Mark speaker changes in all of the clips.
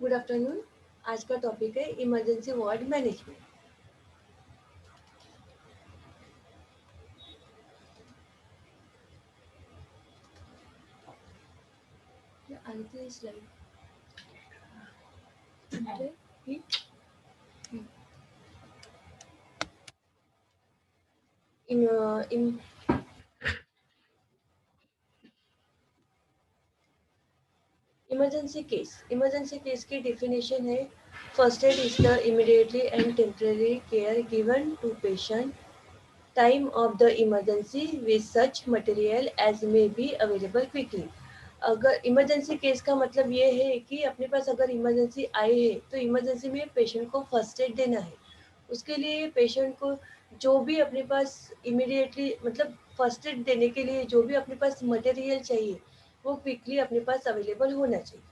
Speaker 1: Good afternoon. आज का topic है इमरजेंसी वार्ड मैनेजमेंट। आरती स्लाइड इन इमरजेंसी केस की डेफिनेशन है first aid is the immediately and temporary care given to patient time of the emergency with such material as may be available quickly. अगर emergency case का मतलब ये है कि अपने पास अगर इमरजेंसी आए है तो इमरजेंसी में पेशेंट को फर्स्ट एड देना है। उसके लिए पेशेंट को जो भी अपने पास इमीडिएटली मतलब फर्स्ट एड देने के लिए जो भी अपने पास मटेरियल चाहिए वो क्विकली अपने पास अवेलेबल होना चाहिए।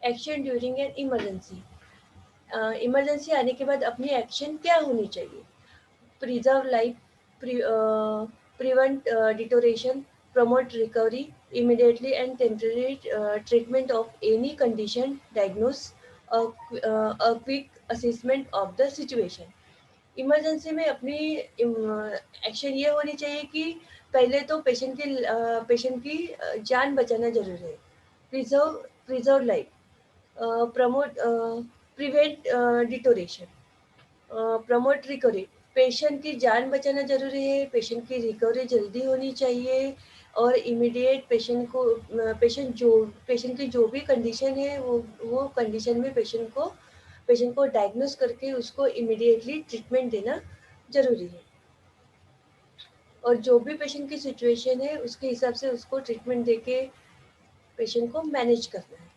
Speaker 1: Action during an emergency. Emergency आने के बाद अपनी एक्शन क्या होनी चाहिए? preserve life, prevent deterioration, promote recovery, immediately and temporary treatment of any condition, diagnose, a quick assessment of the situation. Emergency में अपनी एक्शन ये होनी चाहिए कि पहले तो पेशेंट की जान बचाना जरूरी है। Preserve preserve life, promote prevent deterioration, promote recovery. Patient की जान बचाना ज़रूरी है, पेशेंट की रिकवरी जल्दी होनी चाहिए और इमीडिएट पेशेंट की जो भी कंडीशन है वो कंडीशन में पेशेंट को डायग्नोस करके उसको इमीडिएटली ट्रीटमेंट देना ज़रूरी है। और जो भी पेशेंट की सिचुएशन है उसके हिसाब से उसको ट्रीटमेंट देके पेशेंट को मैनेज करना है।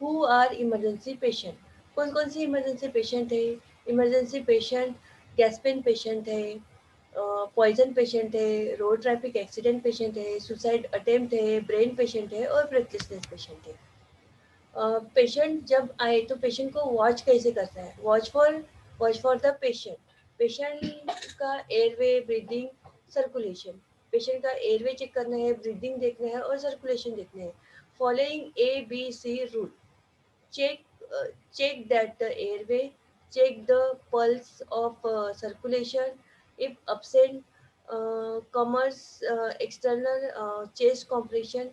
Speaker 1: Who are emergency patient? कौन कौन सी इमरजेंसी पेशेंट है? Emergency patient gas pain patient है, पॉइजन पेशेंट है, रोड ट्रैफिक एक्सीडेंट पेशेंट है, सुसाइड अटेम्प्ट है, ब्रेन पेशेंट है और ब्रेथलेसनेस पेशेंट है। पेशेंट जब आए तो पेशेंट को वॉच कैसे करना है? Watch for the patient. Patient का एयरवे, ब्रीदिंग, सर्कुलेशन। पेशेंट का एयरवे चेक करना है, ब्रीदिंग देखना है और सर्कुलेशन देखना है। Following ABC rule. check check that the airway, check the pulse of circulation. If absent, commerce external chest compression.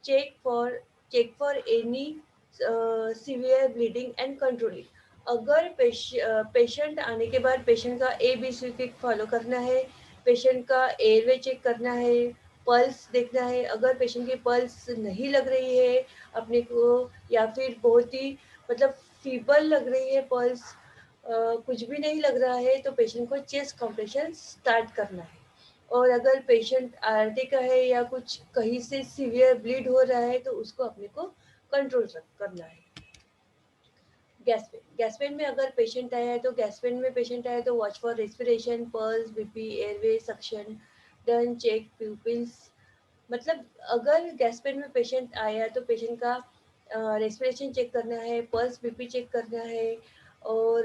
Speaker 1: check for check for any severe bleeding and control it. अगर patient आने के बाद patient का ABC kick follow करना है, patient का airway check करना है, पल्स देखना है। अगर पेशेंट की पल्स नहीं लग रही है अपने को या फिर बहुत ही मतलब फीबल लग रही है पल्स, कुछ भी नहीं लग रहा है तो पेशेंट को चेस्ट कंप्रेशन स्टार्ट करना है। और अगर पेशेंट आरटी का है या कुछ कहीं से सीवियर ब्लीड हो रहा है तो उसको अपने को कंट्रोल करना है। गैस पेन में अगर पेशेंट आया है तो गैस पेन में पेशेंट आया तो watch for respiration, pulse, BP, airway, suction, done check pupils. मतलब अगर गैस पेन में पेशेंट आया तो पेशेंट का रेस्पिरेशन चेक करना है, पल्स, बीपी चेक करना है और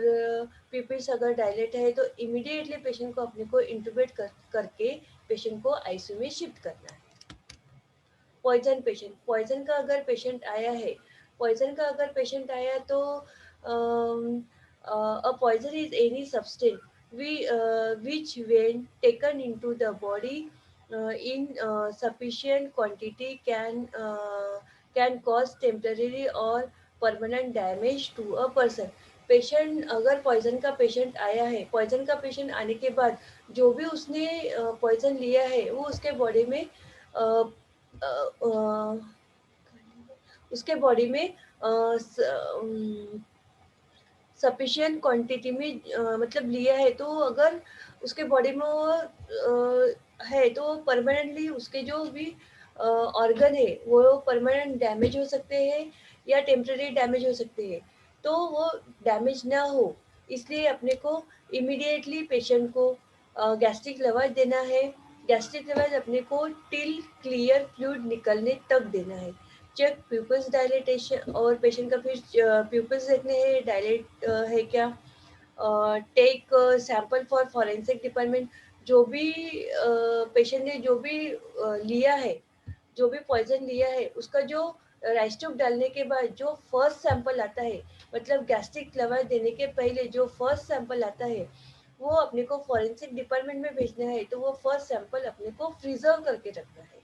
Speaker 1: प्यूपिल्स अगर डायलेट है तो इमीडिएटली पेशेंट को अपने को इंटूबेट करके पेशेंट को आईसीयू में शिफ्ट करना है। पॉइजन पेशेंट, पॉइजन का अगर पेशेंट आया तो a poison is any substance which when taken into the body in sufficient quantity can cause temporary or permanent damage to a person. Patient अगर poison का patient आया है, पॉइजन का patient आने के बाद जो भी उसने पॉइजन लिया है वो अ, अ, उसके बॉडी में सफिशिएंट क्वांटिटी में मतलब लिया है तो अगर उसके बॉडी में वो है तो परमानेंटली उसके जो भी ऑर्गन है वो परमानेंट डैमेज हो सकते हैं या टेम्पररी डैमेज हो सकते हैं। तो वो डैमेज ना हो इसलिए अपने को इमीडिएटली पेशेंट को गैस्ट्रिक लवाज देना है। गैस्ट्रिक लवाज अपने को टिल क्लियर फ्लूइड निकलने तक देना है। चेक प्यूपल्स डायलेटेशन और पेशेंट का फिर प्यूपल्स देखने हैं डायलेट है क्या। Take sample for forensic department. जो भी पेशेंट ने जो भी लिया है, जो भी पॉइजन लिया है उसका जो राइस ट्यूब डालने के बाद जो फर्स्ट सैंपल आता है, मतलब गैस्ट्रिक लवाई देने के पहले जो फर्स्ट सैंपल आता है, वो अपने को फॉरेंसिक डिपार्टमेंट में भेजना है, तो वो फर्स्ट सैंपल अपने को प्रिजर्व करके रखना है।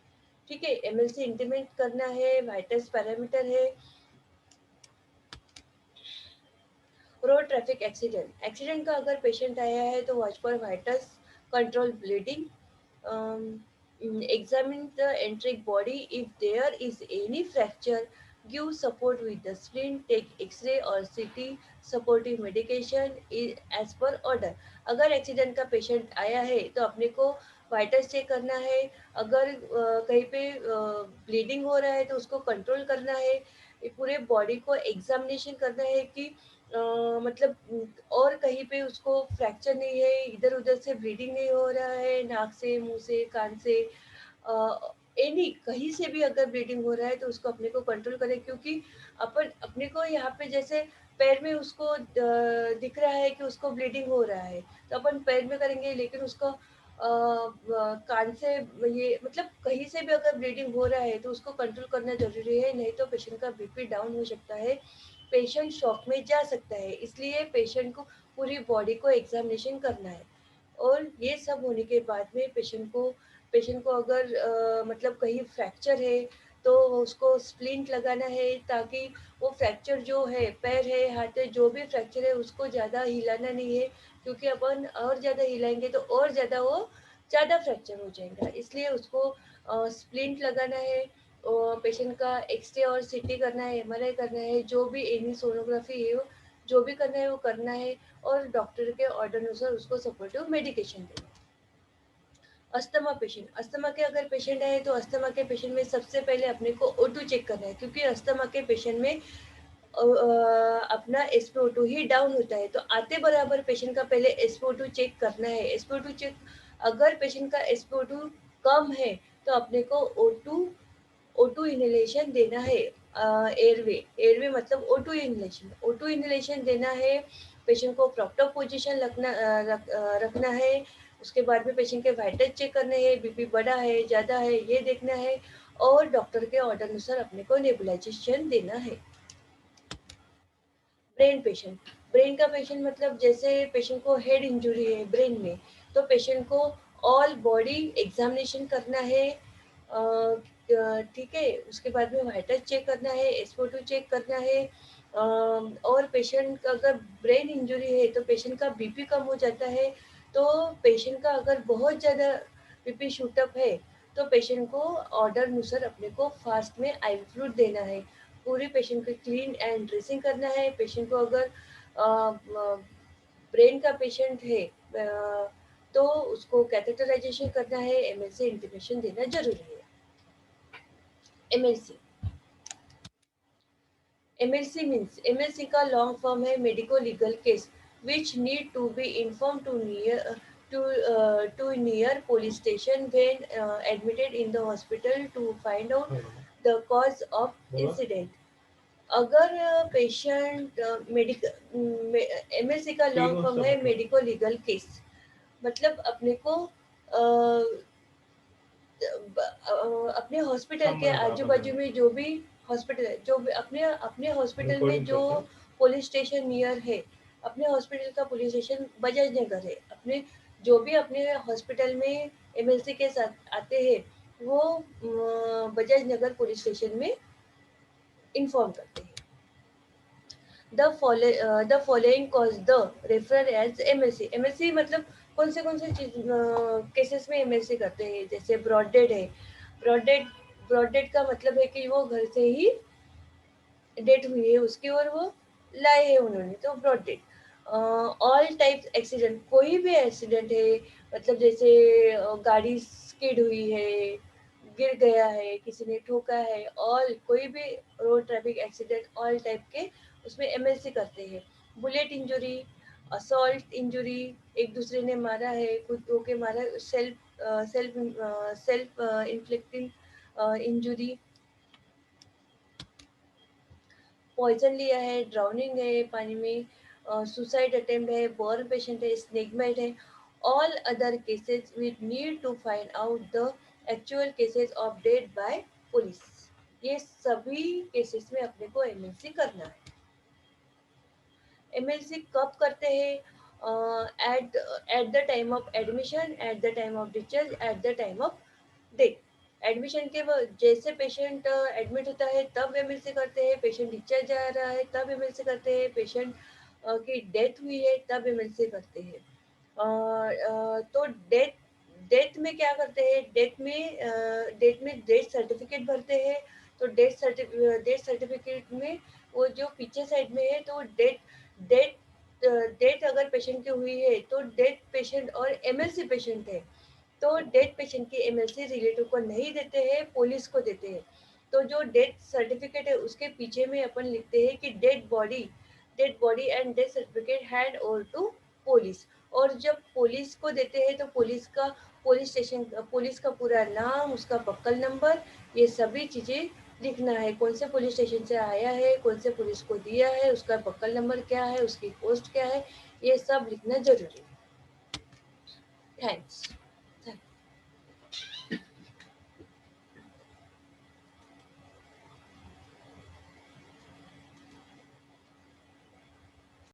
Speaker 1: ठीक है, एमएलसी इंटीमेट करना है, वाइटस पैरामीटर है। रोड ट्रैफिक एक्सीडेंट, एक्सीडेंट का अगर पेशेंट आया है तो watch for vitals, control bleeding, examine the enteric body. If there is any fracture, give support with the splint, take x-ray or ct, supportive medication as per order. अगर accident का patient आया है तो अपने को वाइटस चेक करना है। अगर कहीं पे ब्लीडिंग हो रहा है तो उसको कंट्रोल करना है। पूरे बॉडी को एग्जामिनेशन करना है कि मतलब और कहीं पे उसको फ्रैक्चर नहीं है, इधर उधर से ब्लीडिंग नहीं हो रहा है, नाक से, मुंह से, कान से, एनी कहीं से भी अगर ब्लीडिंग हो रहा है तो उसको अपने को कंट्रोल करें, क्योंकि अपन अपने को यहाँ पे जैसे पैर में उसको दिख रहा है कि उसको ब्लीडिंग हो रहा है, तो अपन पैर में करेंगे, लेकिन उसको कान से, ये मतलब कहीं से भी अगर ब्लीडिंग हो रहा है तो उसको कंट्रोल करना जरूरी है, नहीं तो पेशेंट का बीपी डाउन हो सकता है, पेशेंट शॉक में जा सकता है। इसलिए पेशेंट को पूरी बॉडी को एग्जामिनेशन करना है। और ये सब होने के बाद में पेशेंट को अगर मतलब कहीं फ्रैक्चर है तो उसको स्प्लिंट लगाना है, ताकि वो फ्रैक्चर जो है, पैर है, हाथ है, जो भी फ्रैक्चर है उसको ज़्यादा हिलाना नहीं है, क्योंकि अपन और ज़्यादा हिलाएंगे तो और ज़्यादा वो ज़्यादा फ्रैक्चर हो जाएगा। इसलिए उसको स्प्लिंट लगाना है, और पेशेंट का एक्सरे और सीटी करना है, एमआरआई करना है, जो भी एनी सोनोग्राफी है वो जो भी करना है वो करना है, और डॉक्टर के ऑर्डर अनुसार उसको सपोर्टिव मेडिकेशन देना है। अस्थमा पेशेंट, अस्थमा के अगर पेशेंट है तो अस्थमा के पेशेंट में सबसे पहले अपने को O2 चेक करना है, क्योंकि अस्थमा के पेशेंट में अपना SpO2 ही डाउन होता है, तो आते बराबर पेशेंट का पहले SpO2 चेक करना है। SpO2 चेक, अगर पेशेंट का SpO2 कम है तो अपने को O2 इनहेलेशन देना है। एयरवे एयरवे मतलब O2 इनहेलेशन देना है। पेशेंट को प्रॉपर पोजीशन रखना है। उसके बाद में पेशेंट के वाइटल चेक करने हैं, बीपी बढ़ा है, ज़्यादा है, ये देखना है, और डॉक्टर के ऑर्डर अनुसार अपने को नेबुलाइजेशन देना है। ब्रेन पेशेंट, ब्रेन का पेशेंट मतलब जैसे पेशेंट को हेड इंजरी है ब्रेन में, तो पेशेंट को ऑल बॉडी एग्जामिनेशन करना है। ठीक है, उसके बाद में वाइटल चेक करना है, SpO2 चेक करना है। और पेशेंट का अगर ब्रेन इंजरी है तो पेशेंट का बीपी कम हो जाता है, तो पेशेंट का अगर बहुत ज़्यादा बीपी शूटअप है तो पेशेंट को ऑर्डर अनुसार अपने को फास्ट में आईवी फ्लूइड देना है। पूरे पेशेंट को क्लीन एंड ड्रेसिंग करना है। पेशेंट को अगर ब्रेन का पेशेंट है तो उसको कैथेटराइजेशन करना है, एमएलसी इंटीमेशन देना जरूरी है। एमएलसी, एमएलसी मीन्स, एमएलसी का लॉन्ग फॉर्म है medico legal case which need to be inform to near police station when admitted in the hospital to find out the cause of incident. अगर patient medical, MLC का long form है medico legal case, मतलब अपने को अपने hospital के आजू बाजू में जो भी हॉस्पिटल है, जो भी अपने अपने हॉस्पिटल में जो पुलिस स्टेशन नियर है, अपने हॉस्पिटल का पुलिस स्टेशन बजाज नगर है, अपने जो भी अपने हॉस्पिटल में एमएलसी के साथ आते हैं वो बजाज नगर पुलिस स्टेशन में इन्फॉर्म करते हैं। The following cause the refer as MLC, MLC मतलब कौन से चीज केसेस में एमएलसी करते हैं, जैसे ब्रॉड डेड है, ब्रॉड डेड, ब्रॉड डेड का मतलब है कि वो घर से ही डेट हुई है उसकी और वो लाए हैं उन्होंने, तो broad dead. All types accident, कोई भी एक्सीडेंट है, मतलब जैसे गाड़ी स्किड हुई है, गिर गया है, किसी ने ठोका है, ऑल कोई भी road traffic accident all type के उसमें एमएलसी करते हैं। बुलेट इंजरी, असॉल्ट इंजरी, एक दूसरे ने मारा है, खुद होके मारा, सेल्फ इन्फ्लिक्टिंग इंजरी, पॉइजन लिया है, ड्राउनिंग है पानी में, सुसाइड अटेम्प्ट है, बर्न पेशेंट है, स्नेक बाइट है, all other cases we need to find out the actual cases of death by police. ये सभी केसेस में अपने को एमएलसी करना है। एमएलसी कब करते हैं? At at the time of admission, at the time of discharge, at the time of death. Admission के जैसे पेशेंट एडमिट होता है तब एमएलसी करते हैं, पेशेंट डिस्चार्ज जा रहा है तब एमएलसी करते हैं, पेशेंट की डेथ हुई है तब एमएलसी करते हैं। तो डेथ डेथ में क्या करते हैं? डेथ में डेथ सर्टिफिकेट भरते हैं। तो डेथ सर्टिफिकेट में वो जो पीछे साइड में है तो डेथ डेथ अगर पेशेंट की हुई है तो डेथ पेशेंट और एमएलसी पेशेंट है तो डेथ पेशेंट की एमएलसी रिलेटिव को नहीं देते हैं, पुलिस को देते हैं। तो जो डेथ सर्टिफिकेट है उसके पीछे में अपन लिखते हैं कि dead body and death certificate hand over to police. और जब पुलिस को देते हैं तो पुलिस का पूरा नाम, उसका बक्कल नंबर, ये सभी चीजें लिखना है। कौन से पुलिस स्टेशन से आया है, कौन से पुलिस को दिया है, उसका बक्कल नंबर क्या है, उसकी पोस्ट क्या है, ये सब लिखना जरूरी है। थैंक्स।